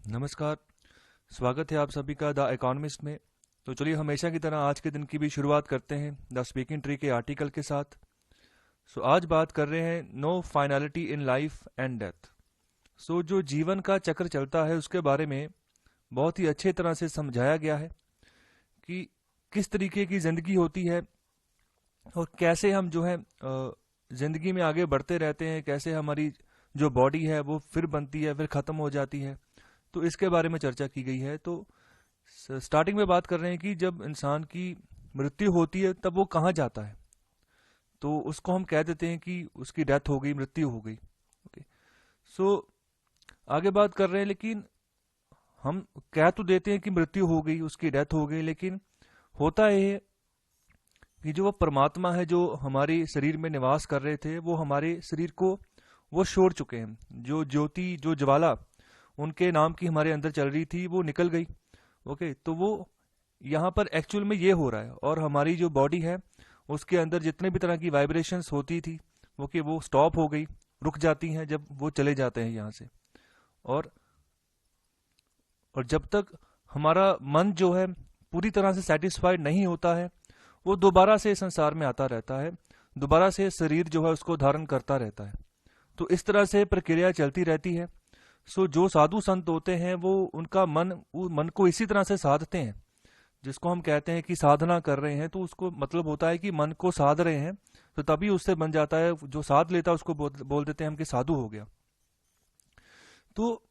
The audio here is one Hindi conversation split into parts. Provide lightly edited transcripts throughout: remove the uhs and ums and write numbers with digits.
नमस्कार। स्वागत है आप सभी का द इकोनॉमिस्ट में। तो चलिए हमेशा की तरह आज के दिन की भी शुरुआत करते हैं द स्पीकिंग ट्री के आर्टिकल के साथ। आज बात कर रहे हैं no finality in life and death. जो जीवन का चक्र चलता है उसके बारे में बहुत ही अच्छे तरह से समझाया गया है कि किस तरीके की ज़िंदगी होती है और कैसे हम जो है ज़िंदगी में आगे बढ़ते रहते हैं, कैसे हमारी जो बॉडी है वो फिर बनती है फिर ख़त्म हो जाती है। तो इसके बारे में चर्चा की गई है। तो स्टार्टिंग में बात कर रहे हैं कि जब इंसान की मृत्यु होती है तब वो कहाँ जाता है, तो उसको हम कह देते हैं कि उसकी डेथ हो गई, मृत्यु हो गई। ओके, आगे बात कर रहे हैं, लेकिन हम कह तो देते हैं कि मृत्यु हो गई, उसकी डेथ हो गई, लेकिन होता यह है कि जो वो परमात्मा है जो हमारे शरीर में निवास कर रहे थे वो हमारे शरीर को वो छोड़ चुके हैं। जो ज्योति, जो ज्वाला उनके नाम की हमारे अंदर चल रही थी वो निकल गई। ओके, तो वो यहाँ पर एक्चुअल में ये हो रहा है और हमारी जो बॉडी है उसके अंदर जितने भी तरह की वाइब्रेशंस होती थी वो स्टॉप हो गई, रुक जाती हैं जब वो चले जाते हैं यहाँ से। और जब तक हमारा मन जो है पूरी तरह से सेटिस्फाइड नहीं होता है वो दोबारा से संसार में आता रहता है, दोबारा से शरीर जो है उसको धारण करता रहता है। तो इस तरह से प्रक्रिया चलती रहती है। जो साधु संत होते हैं वो उनका मन को इसी तरह से साधते हैं, जिसको हम कहते हैं कि साधना कर रहे हैं। तो उसको मतलब होता है कि मन को साध रहे हैं, तो तभी उससे बन जाता है। जो साध लेता है उसको बोल देते हैं हम कि साधु हो गया। तो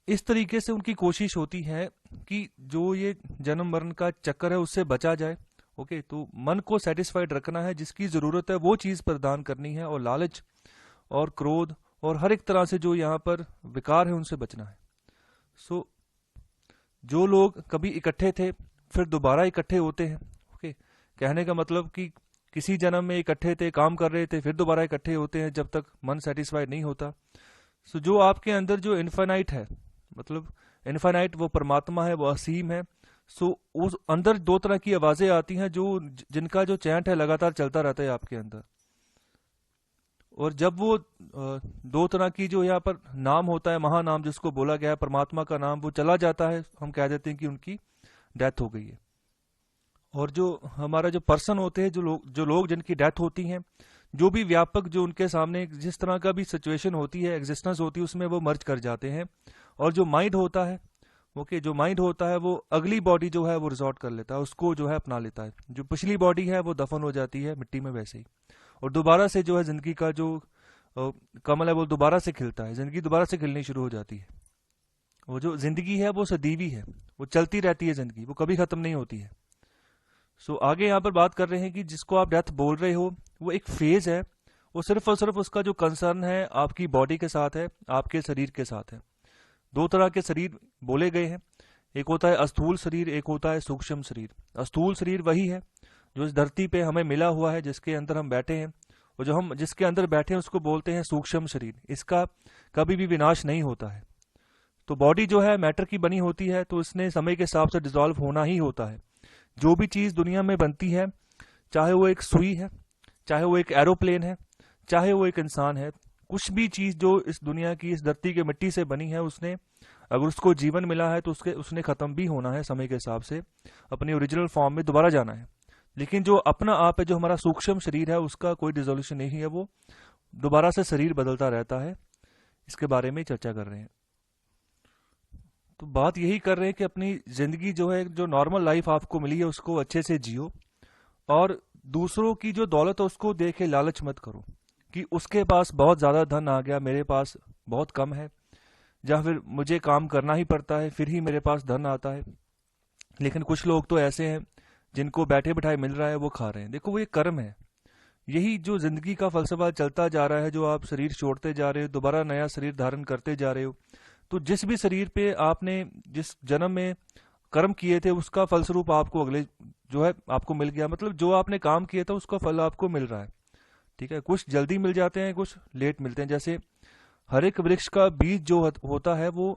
इस तरीके से उनकी कोशिश होती है कि जो ये जन्म मरण का चक्कर है उससे बचा जाए। ओके, तो मन को सेटिस्फाइड रखना है, जिसकी जरूरत है वो चीज प्रदान करनी है, और लालच और क्रोध और हर एक तरह से जो यहाँ पर विकार है उनसे बचना है। जो लोग कभी इकट्ठे थे फिर दोबारा इकट्ठे होते हैं। ओके, कहने का मतलब कि किसी जन्म में इकट्ठे थे, काम कर रहे थे, फिर दोबारा इकट्ठे होते हैं जब तक मन सेटिस्फाइड नहीं होता। जो आपके अंदर जो इन्फाइनाइट है, मतलब इन्फाइनाइट वो परमात्मा है, वो असीम है। उस अंदर दो तरह की आवाजें आती हैं जिनका जो चैंट है लगातार चलता रहता है आपके अंदर। और जब वो दो तरह की जो यहाँ पर नाम होता है, महानाम जिसको बोला गया है, परमात्मा का नाम, वो चला जाता है, हम कह देते हैं कि उनकी डेथ हो गई है। और जो हमारा जो पर्सन होते हैं, जो लोग जिनकी डेथ होती हैं, जो भी व्यापक जो उनके सामने जिस तरह का भी सिचुएशन होती है, एग्जिस्टेंस होती है, उसमें वो मर्ज कर जाते हैं। और जो माइंड होता है, ओके, जो माइंड होता है वो अगली बॉडी जो है वो रिजॉर्ट कर लेता है, उसको जो है अपना लेता है। जो पिछली बॉडी है वो दफन हो जाती है मिट्टी में वैसे ही, और दोबारा से जो है जिंदगी का जो कमल है वो दोबारा से खिलता है, जिंदगी दोबारा से खिलनी शुरू हो जाती है। वो जो जिंदगी है वो सदीवी है, वो चलती रहती है जिंदगी, वो कभी खत्म नहीं होती है। आगे यहाँ पर बात कर रहे हैं कि जिसको आप डेथ बोल रहे हो वो एक फेज है, वो सिर्फ और सिर्फ उसका जो कंसर्न है आपकी बॉडी के साथ है, आपके शरीर के साथ है। दो तरह के शरीर बोले गए हैं, एक होता है अस्थूल शरीर, एक होता है सूक्ष्म शरीर। अस्थूल शरीर वही है जो इस धरती पे हमें मिला हुआ है, जिसके अंदर हम बैठे हैं, और जो हम जिसके अंदर बैठे हैं उसको बोलते हैं सूक्ष्म शरीर। इसका कभी भी विनाश नहीं होता है। तो बॉडी जो है मैटर की बनी होती है, तो इसने समय के हिसाब से डिसॉल्व होना ही होता है। जो भी चीज दुनिया में बनती है, चाहे वो एक सुई है, चाहे वो एक एरोप्लेन है, चाहे वो एक इंसान है, कुछ भी चीज जो इस दुनिया की, इस धरती के मिट्टी से बनी है, उसने अगर उसको जीवन मिला है तो उसने खत्म भी होना है समय के हिसाब से, अपनी ओरिजिनल फॉर्म में दोबारा जाना है। लेकिन जो अपना आप है, जो हमारा सूक्ष्म शरीर है, उसका कोई डिसोल्यूशन नहीं है, वो दोबारा से शरीर बदलता रहता है। इसके बारे में चर्चा कर रहे हैं। तो बात यही कर रहे हैं कि अपनी जिंदगी जो है, जो नॉर्मल लाइफ आपको मिली है, उसको अच्छे से जियो, और दूसरों की जो दौलत है उसको देखे लालच मत करो कि उसके पास बहुत ज्यादा धन आ गया, मेरे पास बहुत कम है, या फिर मुझे काम करना ही पड़ता है फिर ही मेरे पास धन आता है। लेकिन कुछ लोग तो ऐसे हैं जिनको बैठे बिठाए मिल रहा है, वो खा रहे हैं। देखो, वो ये कर्म है। यही जो जिंदगी का फलसफा चलता जा रहा है, जो आप शरीर छोड़ते जा रहे हो, दोबारा नया शरीर धारण करते जा रहे हो। तो जिस भी शरीर पे आपने जिस जन्म में कर्म किए थे उसका फलस्वरूप आपको अगले जो है आपको मिल गया। मतलब जो आपने काम किया था उसका फल आपको मिल रहा है। ठीक है, कुछ जल्दी मिल जाते हैं, कुछ लेट मिलते हैं। जैसे हर एक वृक्ष का बीज जो होता है वो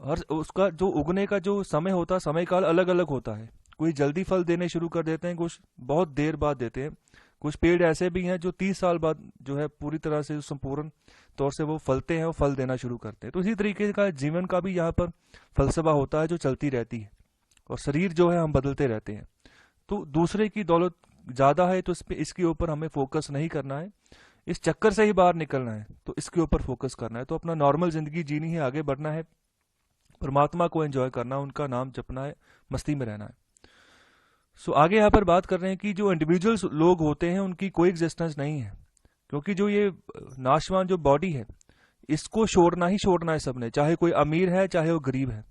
हर उसका जो उगने का जो समय होता है, समय काल अलग अलग होता है। कोई जल्दी फल देने शुरू कर देते हैं, कुछ बहुत देर बाद देते हैं। कुछ पेड़ ऐसे भी हैं जो 30 साल बाद जो है पूरी तरह से संपूर्ण तौर से वो फलते हैं और फल देना शुरू करते हैं। तो इसी तरीके का जीवन का भी यहाँ पर फलसफा होता है जो चलती रहती है, और शरीर जो है हम बदलते रहते हैं। तो दूसरे की दौलत ज़्यादा है तो इसके ऊपर हमें फोकस नहीं करना है, इस चक्कर से ही बाहर निकलना है, तो इसके ऊपर फोकस करना है। तो अपना नॉर्मल ज़िंदगी जीनी है, आगे बढ़ना है, परमात्मा को एंजॉय करना है, उनका नाम जपना है, मस्ती में रहना है। सो आगे यहाँ पर बात कर रहे हैं कि जो इंडिविजुअल्स लोग होते हैं उनकी कोई एग्जिस्टेंस नहीं है, क्योंकि जो ये नाशवान जो बॉडी है इसको छोड़ना ही छोड़ना है सबने, चाहे कोई अमीर है चाहे वो गरीब है।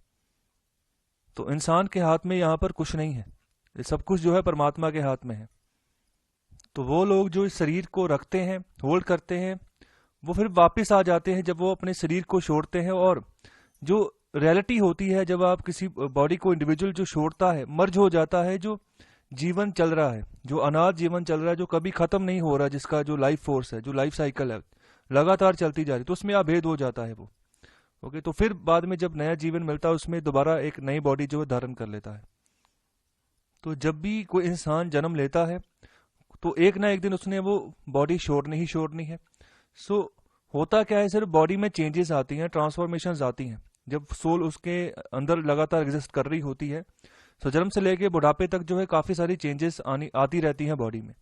तो इंसान के हाथ में यहाँ पर कुछ नहीं है, ये सब कुछ जो है परमात्मा के हाथ में है। तो वो लोग जो इस शरीर को रखते हैं, होल्ड करते हैं, वो फिर वापस आ जाते हैं जब वो अपने शरीर को छोड़ते हैं। और जो रियलिटी होती है जब आप किसी बॉडी को इंडिविजुअल जो छोड़ता है, मर्ज हो जाता है, जो जीवन चल रहा है, जो अनाथ जीवन चल रहा है, जो कभी खत्म नहीं हो रहा, जिसका जो लाइफ फोर्स है, जो लाइफ साइकिल है लगातार चलती जा रही, तो उसमें अभेद हो जाता है वो। ओके, तो फिर बाद में जब नया जीवन मिलता है उसमें दोबारा एक नई बॉडी जो है धारण कर लेता है। तो जब भी कोई इंसान जन्म लेता है तो एक ना एक दिन उसने वो बॉडी छोड़नी ही छोड़नी है। सो होता क्या है, सिर्फ बॉडी में चेंजेस आती हैं, ट्रांसफॉर्मेशंस आती हैं जब सोल उसके अंदर लगातार एग्जिस्ट कर रही होती है। तो जन्म से लेके बुढ़ापे तक जो है काफ़ी सारी चेंजेस आती रहती हैं बॉडी में।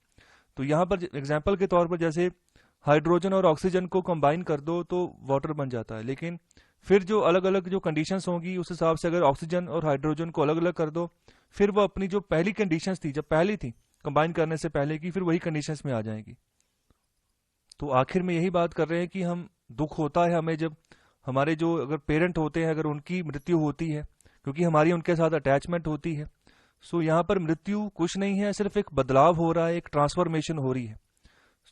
तो यहाँ पर एग्जाम्पल के तौर पर जैसे हाइड्रोजन और ऑक्सीजन को कंबाइन कर दो तो वाटर बन जाता है, लेकिन फिर जो अलग अलग जो कंडीशंस होंगी उस हिसाब से अगर ऑक्सीजन और हाइड्रोजन को अलग अलग कर दो, फिर वो अपनी जो पहली कंडीशंस थी, जब पहली थी कंबाइन करने से पहले की, फिर वही कंडीशंस में आ जाएंगी। तो आखिर में यही बात कर रहे हैं कि हम दुख होता है हमें जब हमारे जो अगर पेरेंट होते हैं अगर उनकी मृत्यु होती है, क्योंकि हमारी उनके साथ अटैचमेंट होती है। सो यहाँ पर मृत्यु कुछ नहीं है, सिर्फ एक बदलाव हो रहा है, एक ट्रांसफॉर्मेशन हो रही है।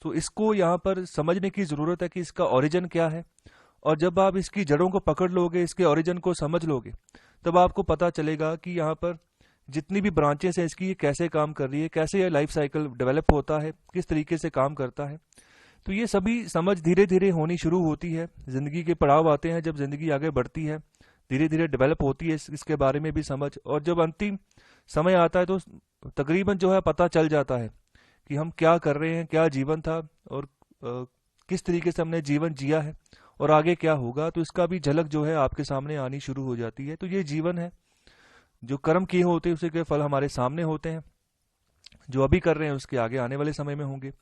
तो इसको यहाँ पर समझने की ज़रूरत है कि इसका ओरिजिन क्या है, और जब आप इसकी जड़ों को पकड़ लोगे, इसके ओरिजिन को समझ लोगे, तब आपको पता चलेगा कि यहाँ पर जितनी भी ब्रांचेस हैं इसकी, ये कैसे काम कर रही है, कैसे ये लाइफ साइकिल डेवलप होता है, किस तरीके से काम करता है। तो ये सभी समझ धीरे धीरे होनी शुरू होती है। ज़िंदगी के पड़ाव आते हैं, जब ज़िंदगी आगे बढ़ती है धीरे धीरे डेवलप होती है इसके बारे में भी समझ, और जब अंतिम समय आता है तो तकरीबन जो है पता चल जाता है कि हम क्या कर रहे हैं, क्या जीवन था, और किस तरीके से हमने जीवन जिया है, और आगे क्या होगा। तो इसका भी झलक जो है आपके सामने आनी शुरू हो जाती है। तो ये जीवन है, जो कर्म किए होते हैं उसी के फल हमारे सामने होते हैं, जो अभी कर रहे हैं उसके आगे आने वाले समय में होंगे।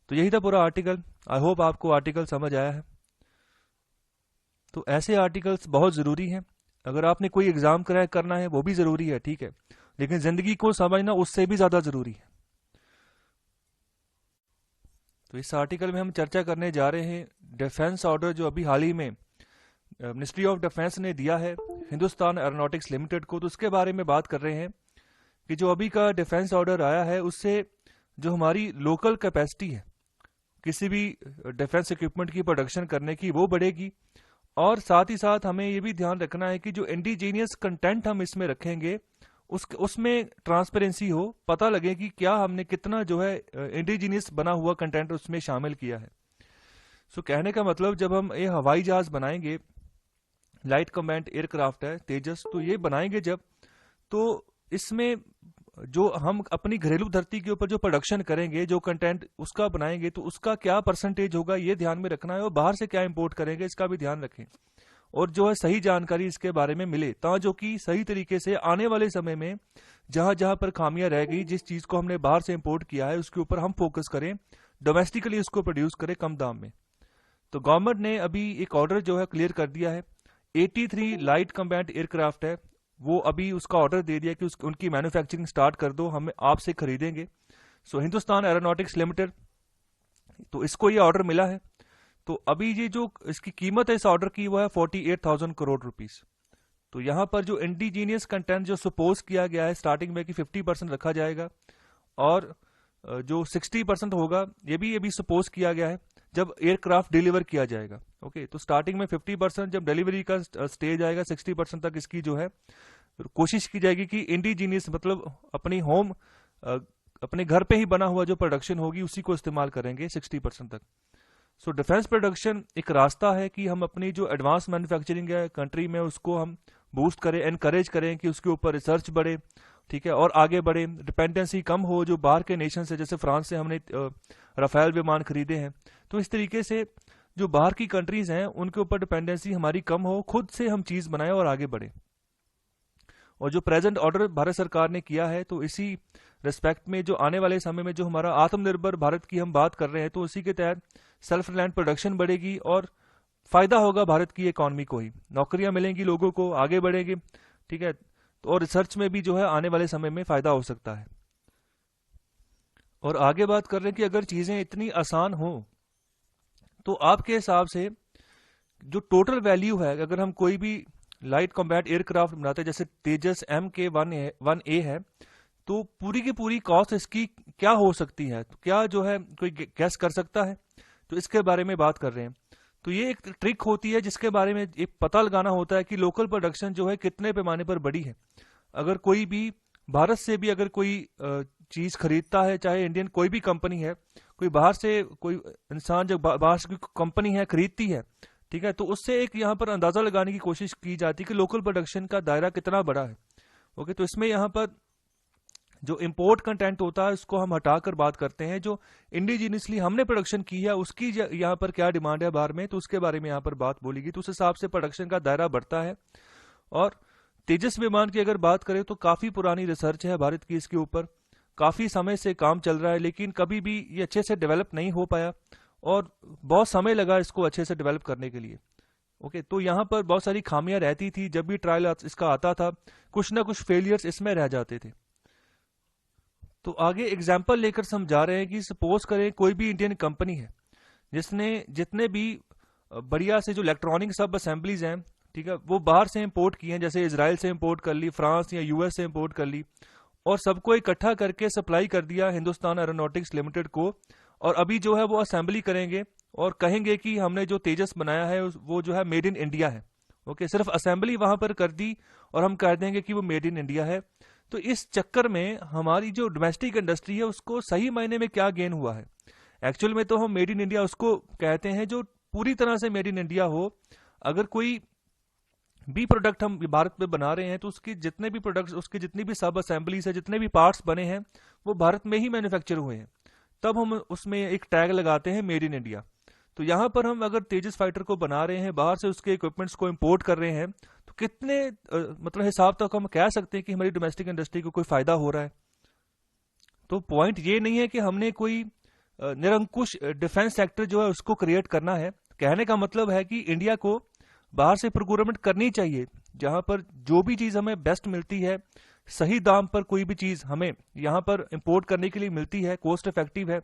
तो यही था पूरा आर्टिकल। आई होप आपको आर्टिकल समझ आया है। तो ऐसे आर्टिकल्स बहुत ज़रूरी हैं। अगर आपने कोई एग्ज़ाम क्रैक करना है वो भी ज़रूरी है, ठीक है, लेकिन ज़िंदगी को समझना उससे भी ज़्यादा ज़रूरी है। तो इस आर्टिकल में हम चर्चा करने जा रहे हैं डिफेंस ऑर्डर जो अभी हाल ही में मिनिस्ट्री ऑफ डिफेंस ने दिया है हिंदुस्तान एरोनॉटिक्स लिमिटेड को। तो उसके बारे में बात कर रहे हैं कि जो अभी का डिफेंस ऑर्डर आया है उससे जो हमारी लोकल कैपेसिटी है किसी भी डिफेंस इक्विपमेंट की प्रोडक्शन करने की, वो बढ़ेगी। और साथ ही साथ हमें ये भी ध्यान रखना है कि जो इंडिजीनियस कंटेंट हम इसमें रखेंगे उसमें ट्रांसपेरेंसी हो, पता लगे कि क्या हमने कितना जो है इंडिजीनियस बना हुआ कंटेंट उसमें शामिल किया है। सो कहने का मतलब जब हम ये हवाई जहाज बनाएंगे, लाइट कम्बैट एयरक्राफ्ट है तेजस, तो ये बनाएंगे जब, तो इसमें जो हम अपनी घरेलू धरती के ऊपर जो प्रोडक्शन करेंगे, जो कंटेंट उसका बनाएंगे, तो उसका क्या परसेंटेज होगा ये ध्यान में रखना है, और बाहर से क्या इंपोर्ट करेंगे इसका भी ध्यान रखें, और जो है सही जानकारी इसके बारे में मिले, जो कि सही तरीके से आने वाले समय में जहां जहां पर खामियां रह गई, जिस चीज को हमने बाहर से इंपोर्ट किया है उसके ऊपर हम फोकस करें, डोमेस्टिकली उसको प्रोड्यूस करें कम दाम में। तो गवर्नमेंट ने अभी एक ऑर्डर जो है क्लियर कर दिया है। 83 लाइट कम्बैट एयरक्राफ्ट है, वो अभी उसका ऑर्डर दे दिया कि उनकी मैन्युफैक्चरिंग स्टार्ट कर दो, हम आपसे खरीदेंगे। सो हिंदुस्तान एरोनॉटिक्स लिमिटेड, तो इसको ये ऑर्डर मिला है। तो अभी ये जो इसकी कीमत है इस ऑर्डर की वो है 48,000 करोड़ रुपीस। तो यहाँ पर जो इंडिजीनियस कंटेंट जो सपोज किया गया है स्टार्टिंग में कि 50% रखा जाएगा, और जो 60% होगा ये भी सपोज किया गया है जब एयरक्राफ्ट डिलीवर किया जाएगा। ओके, तो स्टार्टिंग में 50%, जब डिलीवरी का स्टेज आएगा 60% तक इसकी जो है कोशिश की जाएगी कि इंडिजीनियस मतलब अपनी होम अपने घर पे ही बना हुआ जो प्रोडक्शन होगी उसी को इस्तेमाल करेंगे 60% तक। सो डिफेंस प्रोडक्शन एक रास्ता है कि हम अपनी जो एडवांस मैन्युफैक्चरिंग है कंट्री में उसको हम बूस्ट करें, एनकरेज करें कि उसके ऊपर रिसर्च बढ़े, ठीक है, और आगे बढ़े, डिपेंडेंसी कम हो जो बाहर के नेशन से, जैसे फ्रांस से हमने राफेल विमान खरीदे हैं। तो इस तरीके से जो बाहर की कंट्रीज हैं उनके ऊपर डिपेंडेंसी हमारी कम हो, खुद से हम चीज बनाएं और आगे बढ़े। और जो प्रेजेंट ऑर्डर भारत सरकार ने किया है, तो इसी रिस्पेक्ट में जो आने वाले समय में जो हमारा आत्मनिर्भर भारत की हम बात कर रहे हैं, तो उसी के तहत सेल्फ रिलायंट प्रोडक्शन बढ़ेगी और फायदा होगा भारत की इकोनॉमी को ही, नौकरियां मिलेंगी लोगों को, आगे बढ़ेंगे। ठीक है, तो और रिसर्च में भी जो है आने वाले समय में फायदा हो सकता है। और आगे बात कर रहे हैं कि अगर चीजें इतनी आसान हो, तो आपके हिसाब से जो टोटल वैल्यू है, अगर हम कोई भी लाइट कॉम्बैट एयरक्राफ्ट बनाते हैं जैसे तेजस MK1A है, तो पूरी की पूरी कॉस्ट इसकी क्या हो सकती है? तो क्या जो है कोई गैस कर सकता है? तो इसके बारे में बात कर रहे हैं। तो ये एक ट्रिक होती है जिसके बारे में एक पता लगाना होता है कि लोकल प्रोडक्शन जो है कितने पैमाने पर बड़ी है। अगर कोई भी भारत से भी अगर कोई चीज खरीदता है, चाहे इंडियन कोई भी कंपनी है, कोई बाहर से कोई इंसान जब बाहर से कोई कंपनी है खरीदती है, ठीक है, तो उससे एक यहाँ पर अंदाजा लगाने की कोशिश की जाती है कि लोकल प्रोडक्शन का दायरा कितना बड़ा है। ओके, तो इसमें यहाँ पर जो इंपोर्ट कंटेंट होता है उसको हम हटाकर बात करते हैं, जो इंडिजीनियसली हमने प्रोडक्शन की है उसकी यहाँ पर क्या डिमांड है बाहर में, तो उसके बारे में यहाँ पर बात बोलेगी। तो उस हिसाब से प्रोडक्शन का दायरा बढ़ता है। और तेजस विमान की अगर बात करें तो काफी पुरानी रिसर्च है भारत की इसके ऊपर, काफी समय से काम चल रहा है, लेकिन कभी भी ये अच्छे से डेवलप नहीं हो पाया और बहुत समय लगा इसको अच्छे से डेवलप करने के लिए। ओके, तो यहाँ पर बहुत सारी खामियां रहती थी, जब भी ट्रायल इसका आता था कुछ ना कुछ फेलियर्स इसमें रह जाते थे। तो आगे एग्जाम्पल लेकर समझा रहे हैं कि सपोज करें कोई भी इंडियन कंपनी है जिसने जितने भी बढ़िया से जो इलेक्ट्रॉनिक सब असेंबलीज हैं, ठीक है, वो बाहर से इंपोर्ट की हैं, जैसे इजराइल से इंपोर्ट कर ली, फ्रांस या US से इंपोर्ट कर ली, और सबको इकट्ठा करके सप्लाई कर दिया हिंदुस्तान एरोनॉटिक्स लिमिटेड को। और अभी जो है वो असेंबली करेंगे और कहेंगे कि हमने जो तेजस बनाया है वो जो है मेड इन इंडिया है। ओके, सिर्फ असेंबली वहां पर कर दी और हम कह देंगे कि वो मेड इन इंडिया है। तो इस चक्कर में हमारी जो डोमेस्टिक इंडस्ट्री है उसको सही मायने में क्या गेन हुआ है? एक्चुअल में तो हम मेड इन इंडिया उसको कहते हैं जो पूरी तरह से मेड इन इंडिया हो। अगर कोई भी प्रोडक्ट हम भारत में बना रहे हैं तो उसकी जितने भी प्रोडक्ट्स, उसकी जितनी भी सब असेंबलीज है, जितने भी पार्ट्स बने हैं वो भारत में ही मैन्युफैक्चर हुए हैं, तब हम उसमें एक टैग लगाते हैं मेड इन इंडिया। तो यहाँ पर हम अगर तेजस फाइटर को बना रहे हैं, बाहर से उसके इक्विपमेंट्स को इंपोर्ट कर रहे हैं, तो कितने मतलब हिसाब तक हम कह सकते हैं कि हमारी डोमेस्टिक इंडस्ट्री को कोई फायदा हो रहा है? तो पॉइंट ये नहीं है कि हमने कोई निरंकुश डिफेंस सेक्टर जो है उसको क्रिएट करना है। कहने का मतलब है कि इंडिया को बाहर से प्रोक्योरमेंट करनी चाहिए, जहां पर जो भी चीज हमें बेस्ट मिलती है, सही दाम पर कोई भी चीज हमें यहां पर इंपोर्ट करने के लिए मिलती है, कॉस्ट इफेक्टिव है,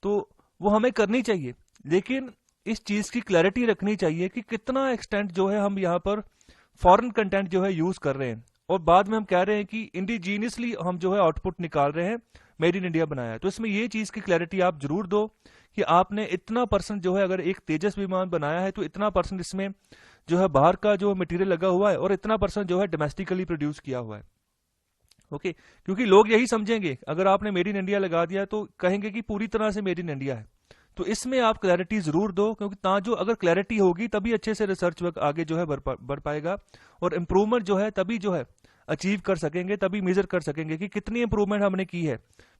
तो वो हमें करनी चाहिए। लेकिन इस चीज की क्लैरिटी रखनी चाहिए कि कितना एक्सटेंट जो है हम यहाँ पर फॉरेन कंटेंट जो है यूज कर रहे हैं, और बाद में हम कह रहे हैं कि इंडिजीनियसली हम जो है आउटपुट निकाल रहे हैं, मेड इन इंडिया बनाया है। तो इसमें ये चीज की क्लैरिटी आप जरूर दो कि आपने इतना परसेंट जो है, अगर एक तेजस विमान बनाया है तो इतना परसेंट इसमें जो है बाहर का जो मटेरियल लगा हुआ है और इतना परसेंट जो है डोमेस्टिकली प्रोड्यूस किया हुआ है। ओके, क्योंकि लोग यही समझेंगे, अगर आपने मेड इन इंडिया लगा दिया तो कहेंगे कि पूरी तरह से मेड इन इंडिया है। तो इसमें आप क्लैरिटी जरूर दो, क्योंकि जो अगर क्लैरिटी होगी तभी अच्छे से रिसर्च वर्क आगे जो है बढ़ पाएगा, और इम्प्रूवमेंट जो है तभी जो है अचीव कर सकेंगे, तभी मेजर कर सकेंगे कि कितनी इंप्रूवमेंट हमने की है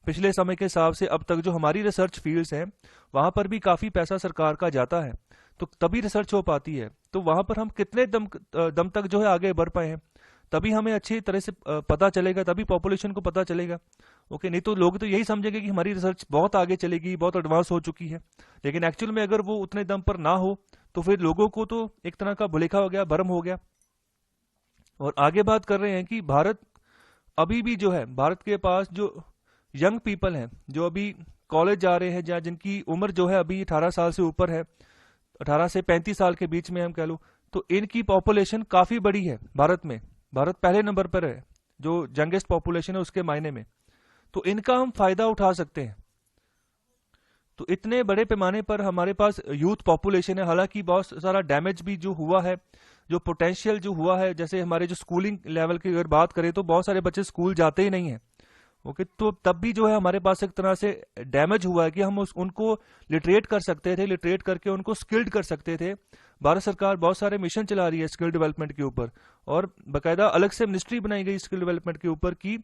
पिछले समय के हिसाब से। अब तक जो हमारी रिसर्च फील्ड्स हैं वहां पर भी काफी पैसा सरकार का जाता है, तो तभी रिसर्च हो पाती है। तो वहां पर हम कितने दम तक जो है आगे बढ़ पाए हैं, तभी हमें अच्छी तरह से पता चलेगा, तभी पॉपुलेशन को पता चलेगा। ओके, नहीं तो लोग तो यही समझेंगे कि हमारी रिसर्च बहुत आगे चलेगी, बहुत एडवांस हो चुकी है, लेकिन एक्चुअल में अगर वो उतने दम पर ना हो तो फिर लोगों को तो एक तरह का भुलेखा हो गया, भ्रम हो गया। और आगे बात कर रहे हैं कि भारत अभी भी जो है, भारत के पास जो यंग पीपल हैं जो अभी कॉलेज जा रहे हैं, या जिनकी उम्र जो है अभी 18 साल से ऊपर है, 18 से 35 साल के बीच में हम कह लो, तो इनकी पॉपुलेशन काफी बड़ी है भारत में। भारत पहले नंबर पर है जो यंगेस्ट पॉपुलेशन है उसके मायने में, तो इनका हम फायदा उठा सकते हैं। तो इतने बड़े पैमाने पर हमारे पास यूथ पॉपुलेशन है, हालांकि बहुत सारा डैमेज भी जो हुआ है, जो पोटेंशियल जो हुआ है, जैसे हमारे जो स्कूलिंग लेवल की अगर बात करें तो बहुत सारे बच्चे स्कूल जाते ही नहीं है। ओके, तो तब भी जो है हमारे पास एक तरह से डैमेज हुआ है कि हम उनको लिटरेट कर सकते थे, लिटरेट करके उनको स्किल्ड कर सकते थे। भारत सरकार बहुत सारे मिशन चला रही है स्किल डेवलपमेंट के ऊपर, और बाकायदा अलग से मिनिस्ट्री बनाई गई स्किल डेवलपमेंट के ऊपर कि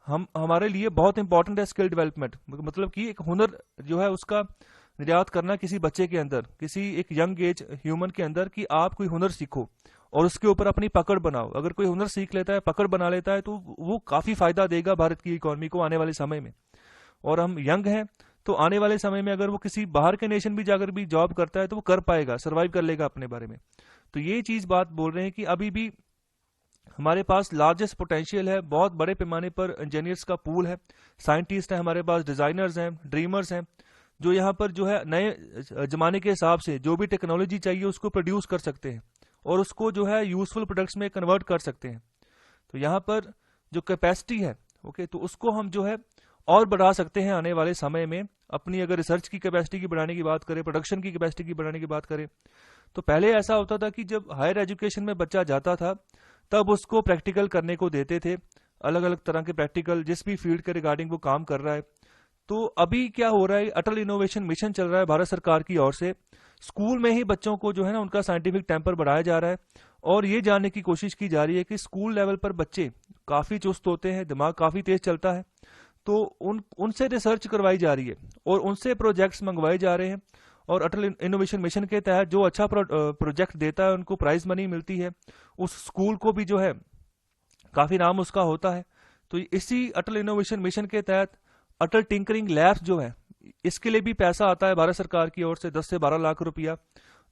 हमारे लिए बहुत इंपॉर्टेंट है स्किल डेवलपमेंट, मतलब कि एक हुनर जो है उसका निर्यात करना किसी बच्चे के अंदर, किसी एक यंग एज ह्यूमन के अंदर, कि आप कोई हुनर सीखो और उसके ऊपर अपनी पकड़ बनाओ। अगर कोई हुनर सीख लेता है, पकड़ बना लेता है, तो वो काफी फायदा देगा भारत की इकोनॉमी को आने वाले समय में। और हम यंग हैं, तो आने वाले समय में अगर वो किसी बाहर के नेशन भी जाकर भी जॉब करता है तो वो कर पाएगा, सरवाइव कर लेगा अपने बारे में। तो ये चीज बात बोल रहे हैं कि अभी भी हमारे पास लार्जेस्ट पोटेंशियल है, बहुत बड़े पैमाने पर इंजीनियर्स का पूल है, साइंटिस्ट हैं हमारे पास, डिजाइनर्स हैं, ड्रीमर्स हैं, जो यहाँ पर जो है नए जमाने के हिसाब से जो भी टेक्नोलॉजी चाहिए उसको प्रोड्यूस कर सकते हैं और उसको जो है यूजफुल प्रोडक्ट्स में कन्वर्ट कर सकते हैं। तो यहाँ पर जो कैपेसिटी है, ओके, तो उसको हम जो है और बढ़ा सकते हैं आने वाले समय में। अपनी अगर रिसर्च की कैपेसिटी की बढ़ाने की बात करें, प्रोडक्शन की कैपेसिटी की बढ़ाने की बात करें, तो पहले ऐसा होता था कि जब हायर एजुकेशन में बच्चा जाता था तब उसको प्रैक्टिकल करने को देते थे, अलग अलग तरह के प्रैक्टिकल, जिस भी फील्ड के रिगार्डिंग वो काम कर रहा है। तो अभी क्या हो रहा है, अटल इनोवेशन मिशन चल रहा है भारत सरकार की ओर से, स्कूल में ही बच्चों को जो है ना उनका साइंटिफिक टेम्पर बढ़ाया जा रहा है और ये जानने की कोशिश की जा रही है कि स्कूल लेवल पर बच्चे काफी चुस्त होते हैं, दिमाग काफी तेज चलता है, तो उनसे रिसर्च करवाई जा रही है और उनसे प्रोजेक्ट्स मंगवाए जा रहे हैं। और अटल इनोवेशन मिशन के तहत जो अच्छा प्रोजेक्ट देता है उनको प्राइज मनी मिलती है, उस स्कूल को भी जो है काफी नाम उसका होता है। तो इसी अटल इनोवेशन मिशन के तहत अटल टिंकरिंग लैब्स जो है, इसके लिए भी पैसा आता है भारत सरकार की ओर से 10 से 12 लाख रुपया,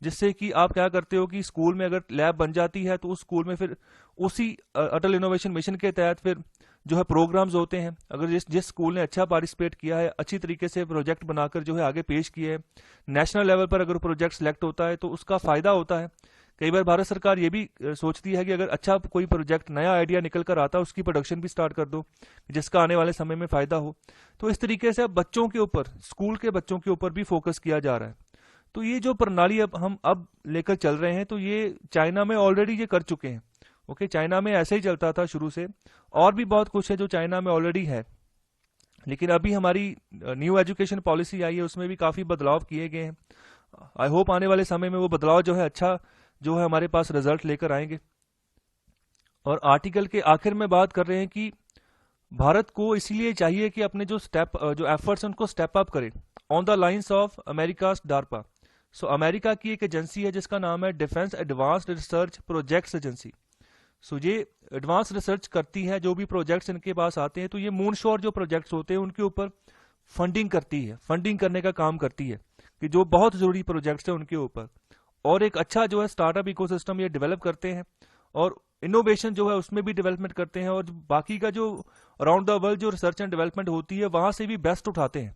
जिससे कि आप क्या करते हो कि स्कूल में अगर लैब बन जाती है तो उस स्कूल में फिर उसी अटल इनोवेशन मिशन के तहत फिर जो है प्रोग्राम्स होते हैं। अगर जिस स्कूल ने अच्छा पार्टिसिपेट किया है, अच्छी तरीके से प्रोजेक्ट बनाकर जो है आगे पेश किए है, नेशनल लेवल पर अगर प्रोजेक्ट सेलेक्ट होता है तो उसका फायदा होता है। कई बार भारत सरकार ये भी सोचती है कि अगर अच्छा कोई प्रोजेक्ट, नया आइडिया निकल कर आता है, उसकी प्रोडक्शन भी स्टार्ट कर दो जिसका आने वाले समय में फायदा हो। तो इस तरीके से अब बच्चों के ऊपर, स्कूल के बच्चों के ऊपर भी फोकस किया जा रहा है। तो ये जो प्रणाली अब हम लेकर चल रहे हैं, तो ये चाइना में ऑलरेडी ये कर चुके हैं। ओके, चाइना में ऐसे ही चलता था शुरू से, और भी बहुत कुछ है जो चाइना में ऑलरेडी है, लेकिन अभी हमारी न्यू एजुकेशन पॉलिसी आई है, उसमें भी काफी बदलाव किए गए हैं। आई होप आने वाले समय में वो बदलाव जो है अच्छा जो है हमारे पास रिजल्ट लेकर आएंगे। और आर्टिकल के आखिर में बात कर रहे हैं कि भारत को इसीलिए चाहिए कि अपने जो एफर्ट्स हैं उनको स्टेप अप करें on the lines of America's DARPA. So America की एक एजेंसी है जिसका नाम है defence advanced research projects agency. So ये एडवांस रिसर्च करती है, जो भी प्रोजेक्ट्स इनके पास आते हैं, तो ये मूनशॉट जो प्रोजेक्ट्स होते हैं उनके ऊपर फंडिंग करती है, फंडिंग करने का काम करती है कि जो बहुत जरूरी प्रोजेक्ट्स हैं उनके ऊपर, और एक अच्छा जो है स्टार्टअप इकोसिस्टम ये डेवलप करते हैं और इनोवेशन जो है उसमें भी डेवलपमेंट करते हैं, और बाकी का जो अराउंड द वर्ल्ड जो रिसर्च एंड डेवलपमेंट होती है वहां से भी बेस्ट उठाते हैं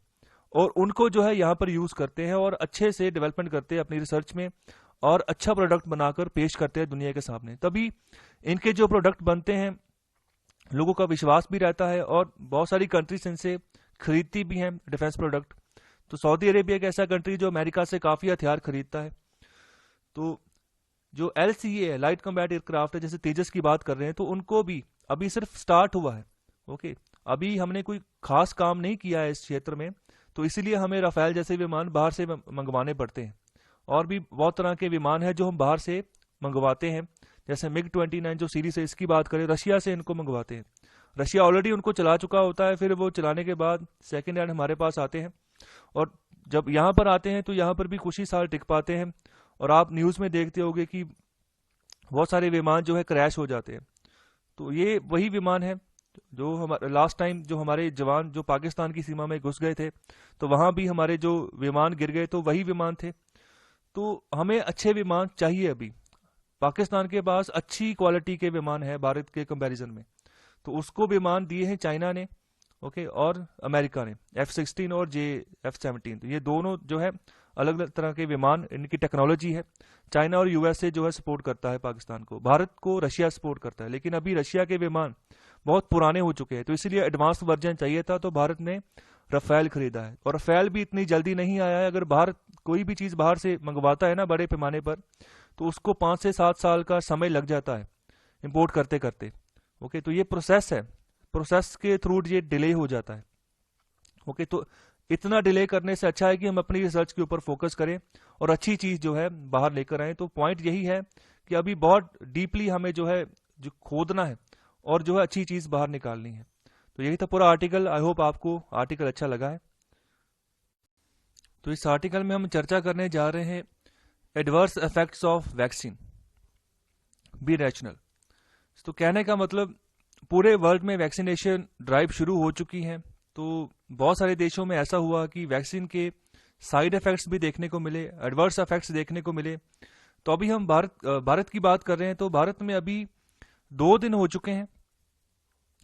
और उनको जो है यहाँ पर यूज करते हैं और अच्छे से डेवलपमेंट करते हैं अपनी रिसर्च में और अच्छा प्रोडक्ट बनाकर पेश करते हैं दुनिया के सामने। तभी इनके जो प्रोडक्ट बनते हैं लोगों का विश्वास भी रहता है और बहुत सारी कंट्रीज इनसे खरीदती भी हैं डिफेंस प्रोडक्ट। तो सऊदी अरेबिया एक ऐसा कंट्री जो अमेरिका से काफी हथियार खरीदता है। तो जो LCA है, लाइट कॉम्बैट एयरक्राफ्ट है, जैसे तेजस की बात कर रहे हैं, तो उनको भी अभी सिर्फ स्टार्ट हुआ है। ओके, अभी हमने कोई खास काम नहीं किया है इस क्षेत्र में, तो इसीलिए हमें राफेल जैसे विमान बाहर से मंगवाने पड़ते हैं। और भी बहुत तरह के विमान है जो हम बाहर से मंगवाते हैं, जैसे MiG-29 जो सीरीज है इसकी बात करें, रशिया से इनको मंगवाते हैं। रशिया ऑलरेडी उनको चला चुका होता है, फिर वो चलाने के बाद सेकेंड हैंड हमारे पास आते हैं और जब यहाँ पर आते हैं तो यहाँ पर भी कुछ ही साल टिक पाते हैं। और आप न्यूज में देखते होंगे कि बहुत सारे विमान जो है क्रैश हो जाते हैं। तो ये वही विमान है जो हमारे लास्ट टाइम जो हमारे जवान जो पाकिस्तान की सीमा में घुस गए थे, तो वहां भी हमारे जो विमान गिर गए तो वही विमान थे। तो हमें अच्छे विमान चाहिए। अभी पाकिस्तान के पास अच्छी क्वालिटी के विमान है भारत के कंपैरिजन में, तो उसको विमान दिए हैं चाइना ने, ओके, और अमेरिका ने, F-16 और F-17। तो ये दोनों जो है अलग अलग तरह के विमान, इनकी टेक्नोलॉजी है। चाइना और USA जो है सपोर्ट करता है पाकिस्तान को, भारत को रशिया सपोर्ट करता है, लेकिन अभी रशिया के विमान बहुत पुराने हो चुके हैं, तो इसलिए एडवांस वर्जन चाहिए था, तो भारत ने राफेल खरीदा है। और राफेल भी इतनी जल्दी नहीं आया है। अगर भारत कोई भी चीज बाहर से मंगवाता है ना बड़े पैमाने पर, तो उसको 5 से 7 साल का समय लग जाता है इंपोर्ट करते करते। ओके, तो ये प्रोसेस है, प्रोसेस के थ्रू ये डिले हो जाता है। ओके, तो इतना डिले करने से अच्छा है कि हम अपनी रिसर्च के ऊपर फोकस करें और अच्छी चीज जो है बाहर लेकर आए। तो पॉइंट यही है कि अभी बहुत डीपली हमें जो है जो खोदना है और जो है अच्छी चीज बाहर निकालनी है। तो यही था पूरा आर्टिकल। आई होप आपको आर्टिकल अच्छा लगा है। तो इस आर्टिकल में हम चर्चा करने जा रहे हैं adverse effects of vaccine, B rational. तो कहने का मतलब पूरे वर्ल्ड में वैक्सीनेशन ड्राइव शुरू हो चुकी है। तो बहुत सारे देशों में ऐसा हुआ कि वैक्सीन के साइड इफेक्ट्स भी देखने को मिले, एडवर्स इफेक्ट्स देखने को मिले। तो अभी हम भारत की बात कर रहे हैं। तो भारत में अभी 2 दिन हो चुके हैं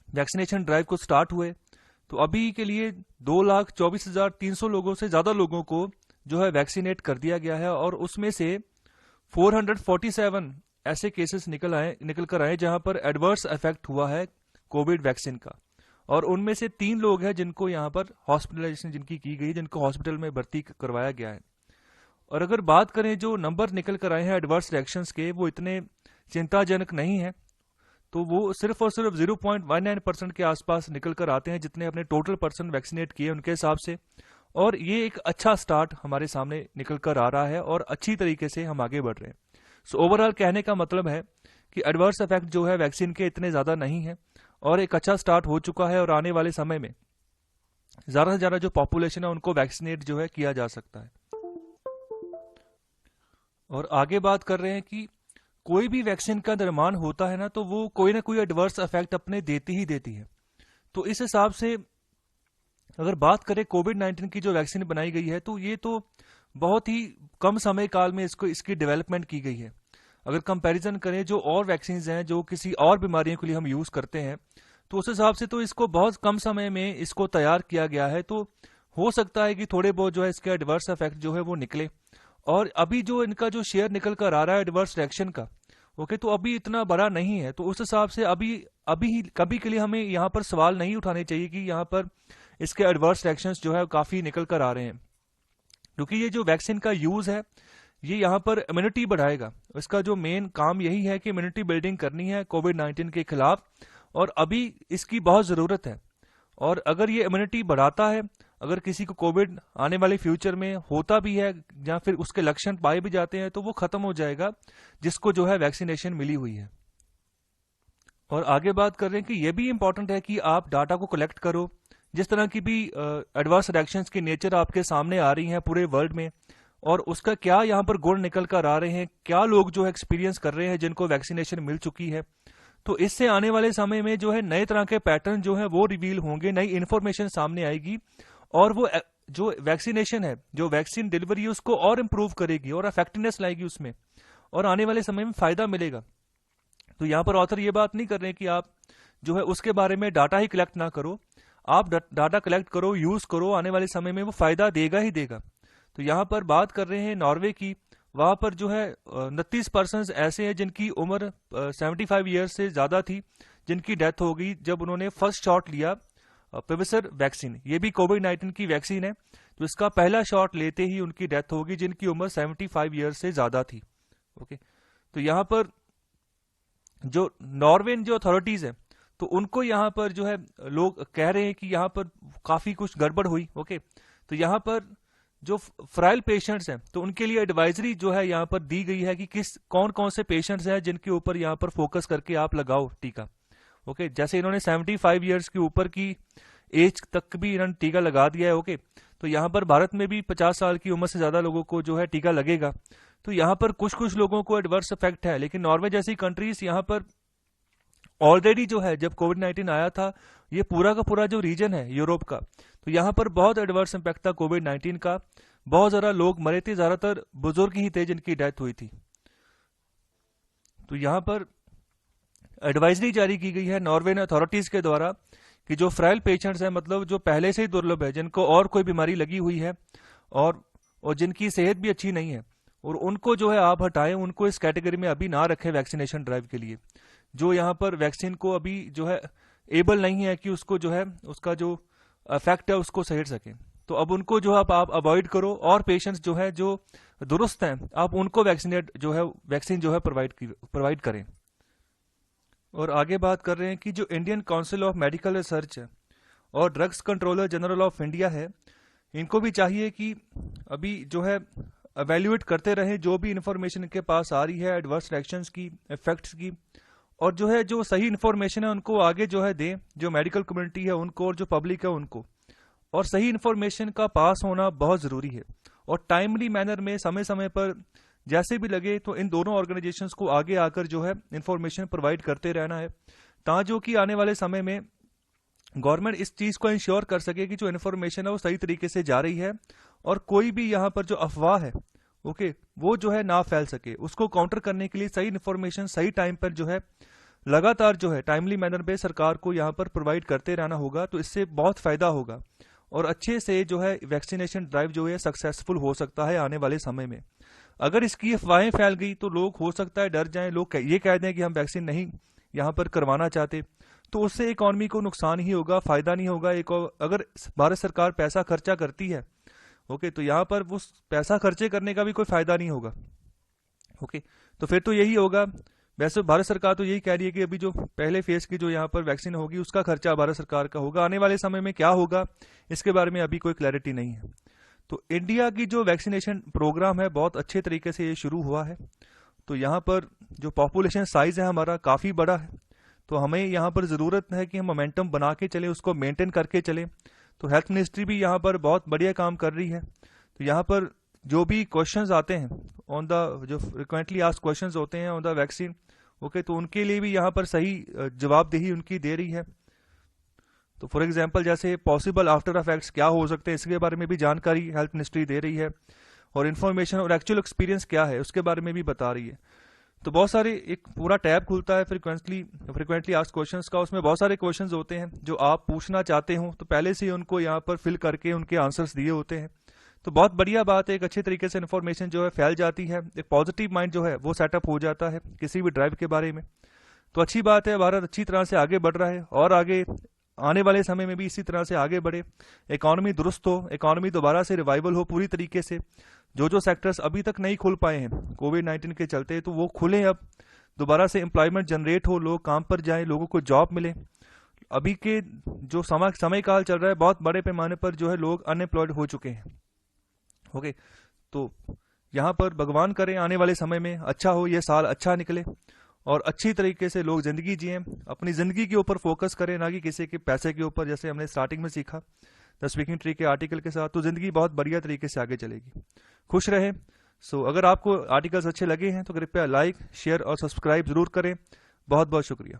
वैक्सीनेशन ड्राइव को स्टार्ट हुए। तो अभी के लिए 2,24,300 लोगों से ज्यादा लोगों को जो है वैक्सीनेट कर दिया गया है, और उसमें से 447 ऐसे केसेस निकल कर आए जहां पर एडवर्स इफेक्ट हुआ है कोविड वैक्सीन का, और उनमें से 3 लोग हैं जिनको यहां पर हॉस्पिटलाइजेशन जिनकी की गई, जिनको हॉस्पिटल में भर्ती करवाया गया है। और अगर बात करें जो नंबर निकल कर आए हैं एडवर्स रिएक्शंस के, वो इतने चिंताजनक नहीं है। तो वो सिर्फ और सिर्फ 0.19% के आसपास निकल कर आते हैं जितने अपने टोटल पर्सन वैक्सीनेट किए उनके हिसाब से। और ये एक अच्छा स्टार्ट हमारे सामने निकल कर आ रहा है और अच्छी तरीके से हम आगे बढ़ रहे हैं। सो ओवरऑल कहने का मतलब है कि एडवर्स इफेक्ट जो है वैक्सीन के इतने ज्यादा नहीं है, और एक अच्छा स्टार्ट हो चुका है, और आने वाले समय में ज्यादा से ज्यादा जो पॉपुलेशन है उनको वैक्सीनेट जो है किया जा सकता है। और आगे बात कर रहे हैं कि कोई भी वैक्सीन का निर्माण होता है ना, तो वो कोई ना कोई एडवर्स इफेक्ट अपने देती ही देती है। तो इस हिसाब से अगर बात करें कोविड-19 की जो वैक्सीन बनाई गई है, तो ये तो बहुत ही कम समय काल में इसकी डेवलपमेंट की गई है। अगर कंपैरिजन करें जो और वैक्सीन हैं जो किसी और बीमारियों के लिए हम यूज करते हैं, तो उस हिसाब से तो इसको बहुत कम समय में इसको तैयार किया गया है। तो हो सकता है कि थोड़े बहुत जो है इसके एडवर्स इफेक्ट जो है वो निकले। और अभी जो इनका जो शेयर निकल कर आ रहा है एडवर्स रिएक्शन का, ओके, तो अभी इतना बड़ा नहीं है। तो उस हिसाब से कभी के लिए हमें यहाँ पर सवाल नहीं उठाने चाहिए कि यहाँ पर इसके एडवर्स रिएक्शंस जो है काफी निकल कर आ रहे हैं, क्योंकि ये जो वैक्सीन का यूज है ये यहाँ पर इम्यूनिटी बढ़ाएगा। इसका जो मेन काम यही है कि इम्यूनिटी बिल्डिंग करनी है कोविड-19 के खिलाफ, और अभी इसकी बहुत जरूरत है। और अगर ये इम्यूनिटी बढ़ाता है, अगर किसी को कोविड आने वाले फ्यूचर में होता भी है या फिर उसके लक्षण पाए भी जाते हैं, तो वो खत्म हो जाएगा जिसको जो है वैक्सीनेशन मिली हुई है। और आगे बात कर रहे हैं कि ये भी इंपॉर्टेंट है कि आप डाटा को कलेक्ट करो। जिस तरह की भी एडवर्स रिएक्शंस की नेचर आपके सामने आ रही है पूरे वर्ल्ड में, और उसका क्या यहाँ पर गुण निकल कर आ रहे हैं, क्या लोग जो है एक्सपीरियंस कर रहे हैं जिनको वैक्सीनेशन मिल चुकी है। तो इससे आने वाले समय में जो है नए तरह के पैटर्न जो है वो रिवील होंगे, नई इंफॉर्मेशन सामने आएगी, और वो जो वैक्सीनेशन है, जो वैक्सीन डिलीवरी है, उसको और इंप्रूव करेगी और इफेक्टिवनेस लाएगी उसमें, और आने वाले समय में फायदा मिलेगा। तो यहाँ पर ऑथर ये बात नहीं कर रहे हैं कि आप जो है उसके बारे में डाटा ही कलेक्ट ना करो, आप डाटा कलेक्ट करो, यूज करो, आने वाले समय में वो फायदा देगा ही देगा। तो यहाँ पर बात कर रहे हैं नॉर्वे की, वहां पर जो है 29% ऐसे हैं जिनकी उम्र 75 ईयर्स से ज्यादा थी, जिनकी डेथ हो गई जब उन्होंने फर्स्ट शॉट लिया प्रेविसर वैक्सीन। ये भी कोविड-19 की वैक्सीन है, तो इसका पहला शॉट लेते ही उनकी डेथ होगी जिनकी उम्र 75 ईयर्स से ज्यादा थी। ओके, तो यहाँ पर जो नॉर्वेन जो अथॉरिटीज है, तो उनको यहाँ पर जो है लोग कह रहे हैं कि यहाँ पर काफी कुछ गड़बड़ हुई। ओके, तो यहाँ पर जो फ्राइल पेशेंट्स हैं, तो उनके लिए एडवाइजरी जो है यहाँ पर दी गई है कि कौन कौन से पेशेंट्स हैं जिनके ऊपर यहाँ पर फोकस करके आप लगाओ टीका। ओके, जैसे इन्होंने 75 ईयर्स के ऊपर की एज तक भी इन्होंने टीका लगा दिया है। ओके, तो यहाँ पर भारत में भी 50 साल की उम्र से ज्यादा लोगों को जो है टीका लगेगा। तो यहाँ पर कुछ लोगों को एडवर्स इफेक्ट है, लेकिन नॉर्वे जैसी कंट्रीज यहाँ पर ऑलरेडी जो है जब कोविड-19 आया था, ये पूरा का पूरा जो रीजन है यूरोप का, तो यहाँ पर बहुत एडवर्स इम्पैक्ट था कोविड-19 का। बहुत ज्यादा लोग मरे थे, ज्यादातर बुजुर्ग ही थे जिनकी डेथ हुई थी। तो यहाँ पर एडवाइजरी जारी की गई है नॉर्वे अथॉरिटीज के द्वारा कि जो फ्राइल पेशेंट्स हैं, मतलब जो पहले से ही दुर्लभ है, जिनको और कोई बीमारी लगी हुई है और जिनकी सेहत भी अच्छी नहीं है, और उनको जो है आप हटाएं, उनको इस कैटेगरी में अभी ना रखें वैक्सीनेशन ड्राइव के लिए। जो यहाँ पर वैक्सीन को अभी जो है एबल नहीं है कि उसको जो है उसका जो इफेक्ट है उसको सहेड़ सके, तो अब उनको जो आप अवॉइड करो, और पेशेंट्स जो है जो दुरुस्त हैं आप उनको वैक्सीन जो है प्रोवाइड करें। और आगे बात कर रहे हैं कि जो Indian council of medical research है और drugs controller general of India है, इनको भी चाहिए कि अभी जो है एवेल्युएट करते रहे जो भी इंफॉर्मेशन इनके पास आ रही है एडवर्स रिएक्शंस की, इफेक्ट्स की, और जो है जो सही इंफॉर्मेशन है उनको आगे जो है दें, जो मेडिकल कम्युनिटी है उनको और जो पब्लिक है उनको। और सही इंफॉर्मेशन का पास होना बहुत जरूरी है, और टाइमली मैनर में समय समय पर जैसे भी लगे तो इन दोनों ऑर्गेनाइजेशंस को आगे आकर जो है इंफॉर्मेशन प्रोवाइड करते रहना है, ताकि कि आने वाले समय में गवर्नमेंट इस चीज को इंश्योर कर सके कि जो इन्फॉर्मेशन है वो सही तरीके से जा रही है और कोई भी यहाँ पर जो अफवाह है ओके वो जो है ना फैल सके। उसको काउंटर करने के लिए सही इन्फॉर्मेशन सही टाइम पर जो है लगातार जो है टाइमली मैनर पे सरकार को यहाँ पर प्रोवाइड करते रहना होगा, तो इससे बहुत फायदा होगा और अच्छे से जो है वैक्सीनेशन ड्राइव जो है सक्सेसफुल हो सकता है आने वाले समय में। अगर इसकी अफवाहें फैल गई तो लोग हो सकता है डर जाएं, लोग ये कह दें कि हम वैक्सीन नहीं यहाँ पर करवाना चाहते, तो उससे इकॉनमी को नुकसान ही होगा, फायदा नहीं होगा। एक अगर भारत सरकार पैसा खर्चा करती है ओके तो यहाँ पर वो पैसा खर्चे करने का भी कोई फायदा नहीं होगा ओके, तो फिर तो यही होगा। वैसे भारत सरकार तो यही कह रही है कि अभी जो पहले फेज की जो यहाँ पर वैक्सीन होगी उसका खर्चा भारत सरकार का होगा, आने वाले समय में क्या होगा इसके बारे में अभी कोई क्लैरिटी नहीं है। तो इंडिया की जो वैक्सीनेशन प्रोग्राम है बहुत अच्छे तरीके से ये शुरू हुआ है। तो यहाँ पर जो पॉपुलेशन साइज है हमारा काफ़ी बड़ा है, तो हमें यहाँ पर ज़रूरत है कि हम मोमेंटम बना के चलें, उसको मेंटेन करके चलें। तो हेल्थ मिनिस्ट्री भी यहाँ पर बहुत बढ़िया काम कर रही है। तो यहाँ पर जो भी क्वेश्चंस आते हैं ऑन द जो फ्रिक्वेंटली आस्क्ड क्वेश्चंस होते हैं ऑन द वैक्सीन ओके, तो उनके लिए भी यहाँ पर सही जवाबदेही उनकी दे रही है। तो फॉर एग्जांपल जैसे पॉसिबल आफ्टर इफेक्ट्स क्या हो सकते हैं इसके बारे में भी जानकारी हेल्थ मिनिस्ट्री दे रही है, और इन्फॉर्मेशन और एक्चुअल एक्सपीरियंस क्या है उसके बारे में भी बता रही है। तो बहुत सारे एक पूरा टैब खुलता है फ्रिक्वेंटली आस्क्ड क्वेश्चंस का, उसमें बहुत सारे क्वेश्चंस होते हैं जो आप पूछना चाहते हो तो पहले से ही उनको यहाँ पर फिल करके उनके आंसर्स दिए होते हैं। तो बहुत बढ़िया बात है, एक अच्छे तरीके से इन्फॉर्मेशन जो है फैल जाती है, एक पॉजिटिव माइंड जो है वो सेटअप हो जाता है किसी भी ड्राइव के बारे में। तो अच्छी बात है, भारत अच्छी तरह से आगे बढ़ रहा है और आगे आने वाले समय में भी इसी तरह से आगे बढ़े, इकॉनमी दुरुस्त हो, इकॉनमी दोबारा से रिवाइवल हो पूरी तरीके से। जो जो सेक्टर्स अभी तक नहीं खुल पाए हैं कोविड-19 के चलते तो वो खुले, अब दोबारा से एम्प्लॉयमेंट जनरेट हो, लोग काम पर जाएं, लोगों को जॉब मिले। अभी के जो समय काल चल रहा है बहुत बड़े पैमाने पर जो है लोग अनएम्प्लॉयड हो चुके हैं ओके। तो यहाँ पर भगवान करें आने वाले समय में अच्छा हो, ये साल अच्छा निकले और अच्छी तरीके से लोग जिंदगी जिए, अपनी जिंदगी के ऊपर फोकस करें ना कि किसी के पैसे के ऊपर, जैसे हमने स्टार्टिंग में सीखा द स्पीकिंग ट्री के आर्टिकल के साथ। तो जिंदगी बहुत बढ़िया तरीके से आगे चलेगी। खुश रहे। अगर आपको आर्टिकल्स अच्छे लगे हैं तो कृपया लाइक शेयर और सब्सक्राइब जरूर करें। बहुत बहुत शुक्रिया।